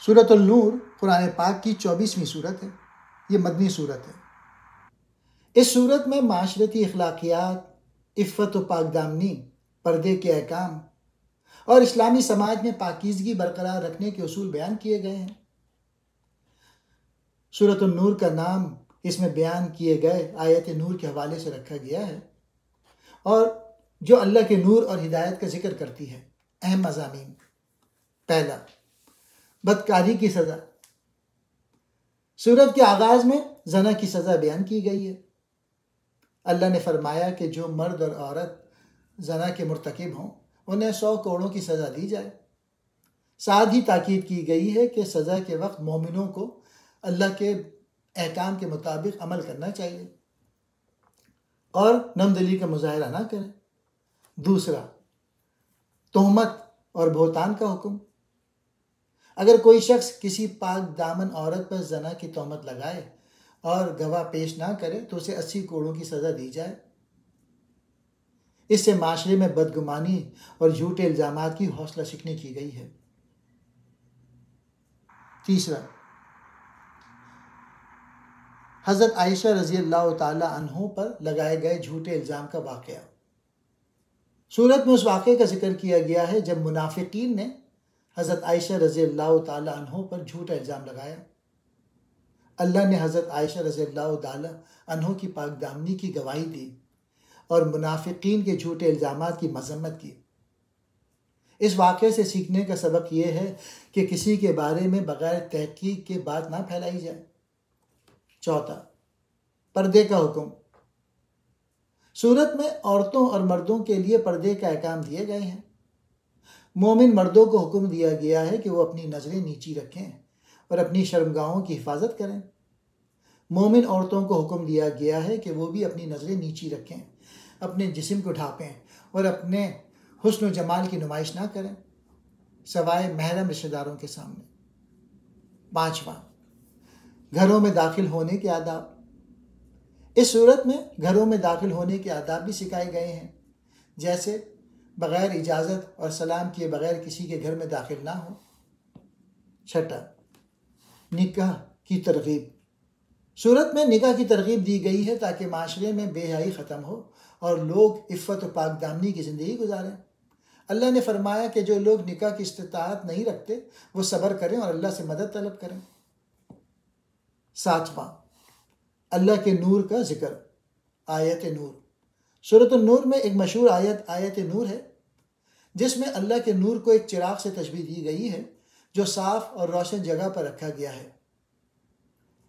سورۃ النور قرآن پاک کی 24ویں صورت ہے۔ یہ مدنی صورت ہے۔ اس صورت میں معاشرتی اخلاقیات، عفت و پاک دامنی، پردے کے احکام اور اسلامی سماج میں پاکیزگی برقرار رکھنے کے اصول بیان کیے گئے ہیں۔ سورۃ النور کا نام اس میں بیان کیے گئے آیت نور کے حوالے سے رکھا گیا ہے، اور جو اللہ کے نور اور ہدایت کا ذکر کرتی ہے۔ اہم مضامین: پہلا، بدکاری کی سزا۔ سورت کے آغاز میں زنا کی سزا بیان کی گئی ہے۔ اللہ نے فرمایا کہ جو مرد اور عورت زنا کے مرتکب ہوں انہیں 100 کوڑوں کی سزا دی جائے۔ ساتھ ہی تاکید کی گئی ہے کہ سزا کے وقت مومنوں کو اللہ کے احکام کے مطابق عمل کرنا چاہیے اور نم دلی کا مظاہرہ نہ کریں۔ دوسرا، تہمت اور بہتان کا حکم۔ اگر کوئی شخص کسی پاک دامن عورت پر زنا کی تہمت لگائے اور گواہ پیش نہ کرے تو اسے 80 کوڑوں کی سزا دی جائے۔ اس سے معاشرے میں بدگمانی اور جھوٹے الزامات کی حوصلہ شکنی کی گئی ہے۔ تیسرا، حضرت عائشہ رضی اللہ تعالی عنہ پر لگائے گئے جھوٹے الزام کا واقعہ۔ سورت میں اس واقعے کا ذکر کیا گیا ہے جب منافقین نے حضرت عائشہ رضی اللہ تعالی عنہ پر جھوٹا الزام لگایا۔ اللہ نے حضرت عائشہ رضی اللہ تعالی عنہ کی پاک دامنی کی گواہی دی اور منافقین کے جھوٹے الزامات کی مذمت کی۔ اس واقعے سے سیکھنے کا سبق یہ ہے کہ کسی کے بارے میں بغیر تحقیق کے بات نہ پھیلائی جائے۔ چوتھا، پردے کا حکم۔ سورت میں عورتوں اور مردوں کے لیے پردے کا احکام دیے گئے ہیں۔ مومن مردوں کو حکم دیا گیا ہے کہ وہ اپنی نظریں نیچی رکھیں اور اپنی شرمگاہوں کی حفاظت کریں۔ مومن عورتوں کو حکم دیا گیا ہے کہ وہ بھی اپنی نظریں نیچی رکھیں، اپنے جسم کو ڈھانپیں اور اپنے حسن و جمال کی نمائش نہ کریں سوائے محرم رشتہ داروں کے سامنے۔ پانچواں، گھروں میں داخل ہونے کے آداب۔ اس صورت میں گھروں میں داخل ہونے کے آداب بھی سکھائے گئے ہیں، جیسے بغیر اجازت اور سلام کیے بغیر کسی کے گھر میں داخل نہ ہو۔ چھٹا، نکاح کی ترغیب۔ سورت میں نکاح کی ترغیب دی گئی ہے تاکہ معاشرے میں بے حیائی ختم ہو اور لوگ عفت و پاک دامنی کی زندگی گزاریں۔ اللہ نے فرمایا کہ جو لوگ نکاح کی استطاعت نہیں رکھتے وہ صبر کریں اور اللہ سے مدد طلب کریں۔ ساتواں، اللہ کے نور کا ذکر، آیت نور۔ سورۃ النور میں ایک مشہور آیت نور ہے جس میں اللہ کے نور کو ایک چراغ سے تشبیہ دی گئی ہے جو صاف اور روشن جگہ پر رکھا گیا ہے۔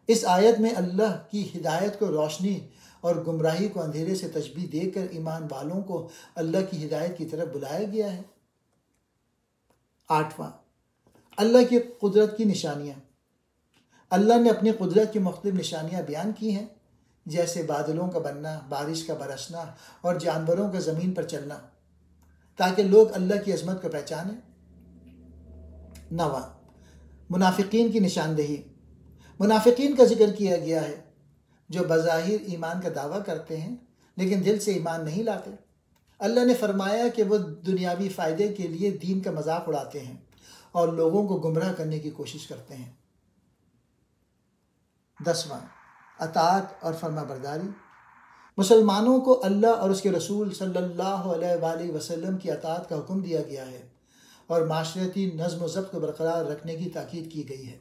اس آیت میں اللہ کی ہدایت کو روشنی اور گمراہی کو اندھیرے سے تشبیہ دے کر ایمان والوں کو اللہ کی ہدایت کی طرف بلایا گیا ہے۔ آٹھواں، اللہ کی قدرت کی نشانیاں۔ اللہ نے اپنی قدرت کی مختلف نشانیاں بیان کی ہیں، جیسے بادلوں کا بننا، بارش کا برسنا اور جانوروں کا زمین پر چلنا، تاکہ لوگ اللہ کی عظمت کو پہچانیں۔ نواں، منافقین کی نشاندہی۔ منافقین کا ذکر کیا گیا ہے جو بظاہر ایمان کا دعویٰ کرتے ہیں لیکن دل سے ایمان نہیں لاتے۔ اللہ نے فرمایا کہ وہ دنیاوی فائدے کے لیے دین کا مذاق اڑاتے ہیں اور لوگوں کو گمراہ کرنے کی کوشش کرتے ہیں۔ 10واں، اطاعت اور فرما برداری۔ مسلمانوں کو اللہ اور اس کے رسول صلی اللہ علیہ وآلہ وسلم کی اطاعت کا حکم دیا گیا ہے اور معاشرتی نظم و ضبط کو برقرار رکھنے کی تاکید کی گئی ہے۔